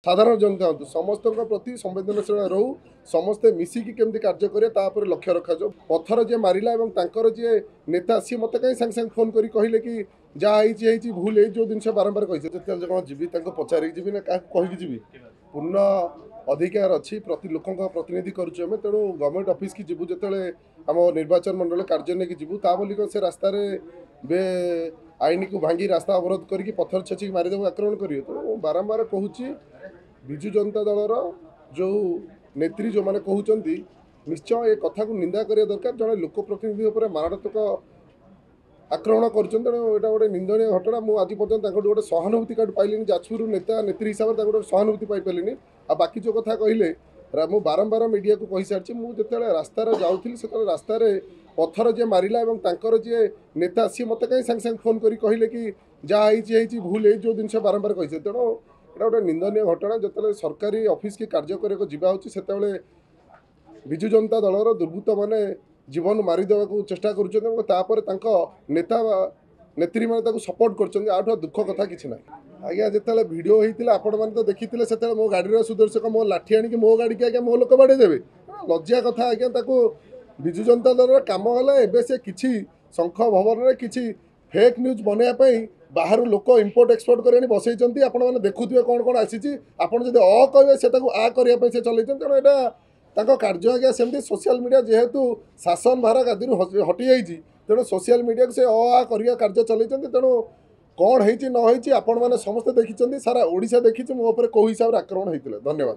साधारण जनता हूँ समस्त प्रति संवेदनशील रहू समस्ते मिसिकी केमती कार्य करें लक्ष्य रखा जाओ पत्थर जी मारा और जी नेता सी मत कहीं सांगे सांगे फोन करी कहले कि जहाँ भूल है जो जिन बारंबार कही कौन जी पचारिक जी ना क्या कहीकि जी पूर्ण अधिकार अच्छी प्रति लोक प्रतिनिधि करुँ तेणु गवर्नमेंट ऑफिस की जीवु जो आम निर्वाचन मंडल कार्य नहीं जीवु ता बोलिक से रास्तार बे आईन को भांगी रास्ता अवरोध करके पत्थर छेचिक मारिदेव आक्रमण करेंगे तो बारंबार कहूँ विजु जनता दलर जो नेत्री जो मैंने कहते निश्चय ए कथा को निंदा करिया दरकार जड़े लोकप्रतिनिधि उपर मारात्मक आक्रमण कर गोटे निंदनीय घटना मुझे आज पर्यटन गोटे सहानुभूति कार्ड पाइलिनी जाजपुर नेता नेत्री हिसाब से गोटे सहानुभूति पाइपारे आ बाकी जो कथा कहले मुझे बारंबार मीडिया को कही सारी मुझे रास्तार जाऊँगी से रास्तार पत्थर जी मारा और जी नेता सी मत कहीं सांगे सांगे फोन करी कहले कि जहाँ भूल है जो जिन बारंबार कही तेणु यहाँ गोटे निंदनीय घटना जो सरकारी ऑफिस की कार्य करवाचे से विजु जनता दलर दुर्बृत्त मैंने जीवन मारिदेवा चेष्टा कर नेता नेत्री मैंने सपोर्ट कर दुख कथा कि ना आज्ञा जिते भिड होता आपण मैंने तो देखी से मो गाड़ी सुदर्शक मो लाठी आणिक मो गाड़ी की आज्ञा मो लोक बाड़े देवे लज्जा कथा आज्ञा विजु जनता दल कम है से किसी शंख भवन में किसी फेक न्यूज बनवाई बाहर लोक इंपोर्ट एक्सपोर्ट कर बसई आपने देखुए कौन कौन आसी आपड़ जब कहे से आ करने से चल तेणु यहाँ कार्य आज्ञा सेमती सोशल मीडिया जेहेतु शासन भार गादी हटि जाइए तेणु सोशल मीडिया को से आ कार्य चल तेणु कौन है न हो आपण मैंने समस्त देखी सारा ओडिशा देखी मो कौ हिसाब से आक्रमण होता धन्यवाद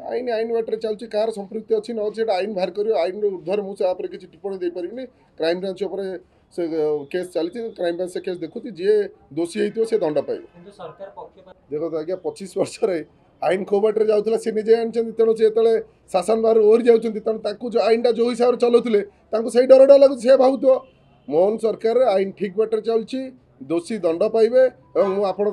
आईन आईन बाटर चलती कार संपृक्ति अच्छी न आईन बाहर कर आईन ऊर्धर मुझे किसी टिप्पणी दे पारि क्राइम ब्रांच से केस चलती क्राइम ब्रांच से केस देखुची जी दोषी होती से दंड पाइब देखो आज्ञा 25 वर्ष आईन खो बाटर जाऊला सी निजे आनी तेणु से जो शासन बाहर ओरी जाऊँ जो आईन जो हिसाब से चलाऊे से डर डर लगुच भावुथ मोहन सरकार आईन ठीक बाटर चलती दोषी दंड पाइबे आपण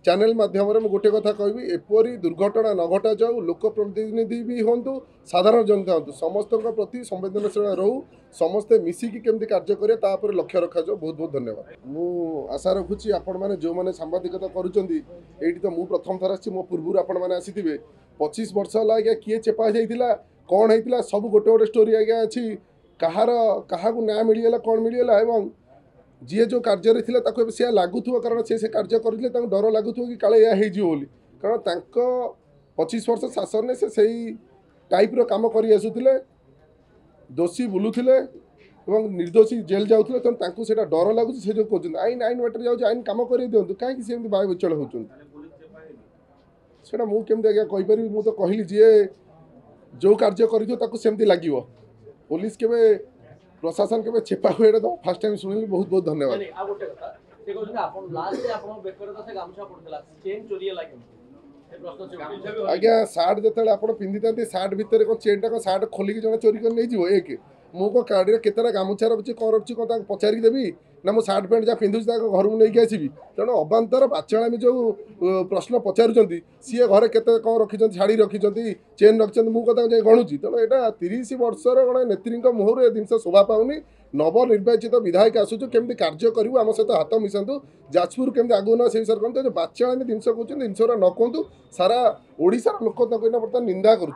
चैनल माध्यम गोटे कथा कहि एपरी दुर्घटना न घटा जाऊ लोक प्रतिनिधि भी हूँ साधारण जनता हूँ समस्त प्रति संवेदनशील रहू समस्ते मिसिकी केमती कार्य करें लक्ष्य रखा जाओ बहुत बहुत धन्यवाद मु आशा रखुची आपण मैंने जो मैंने सांबादिकता करुँच तो मु प्रथम थर आसी मो पूर्व आपण मैंने आसी 25 वर्ष है आज्ञा किए चेपा जाइला कौन होता सब गोटे गोटे स्टोरी आज्ञा अच्छी कहार क्या न्याय मिलगला कौन मिलगला एवं जी जो कार्य सी लगुव कारण से कार्य करते डर लगुव कि काले या बोली कारण 25 वर्ष शासन से सही टाइप्र कम कर दोषी बुलूले निर्दोषी जेल जाऊे तेणु से डर लगुच से जो कहते आईन आईन बाटर जाऊँ आईन कम कर दिखाँ कहीं बाय विचल होती मुझे आज्ञा कहीपरि मुझे कहली जी जो कार्य करमती लगे पुलिस के प्रशासन के चेपा हुए तो फास्ट टाइम शुणिली बहुत बहुत धन्यवाद आज्ञा सार्ट जो आप पिंधि था सार्ट भितर चेन टाक सार्ट खोलिक जन चोरी कर नहीं एक मुझे गाड़ी में केतटा गामुछा रखी कौन रखी कौन पचारिक देवी ना मो सार्ट पैंट जहाँ पिंधुची घर को लेकिन आसबि तेणु अबांतर बाचाणी जो प्रश्न पचारुंट सी घरे केते कौन रखी शाड़ी रखी चेन रखी मुझे गणुची तेणु यहाँ 30 वर्षर गोटे नेत्री मुहर ए जिन शोभा पाऊनी नवनिर्वाचित विधायक आसुचु केमती कार्य करूँ आम सहित हाथ मिशातु जाजपुर केमती आगु ना से विषय कहते बाचाणी जिन कहते जिन न कहतु सारा ओडिशार लोक बर्तमान निंदा कर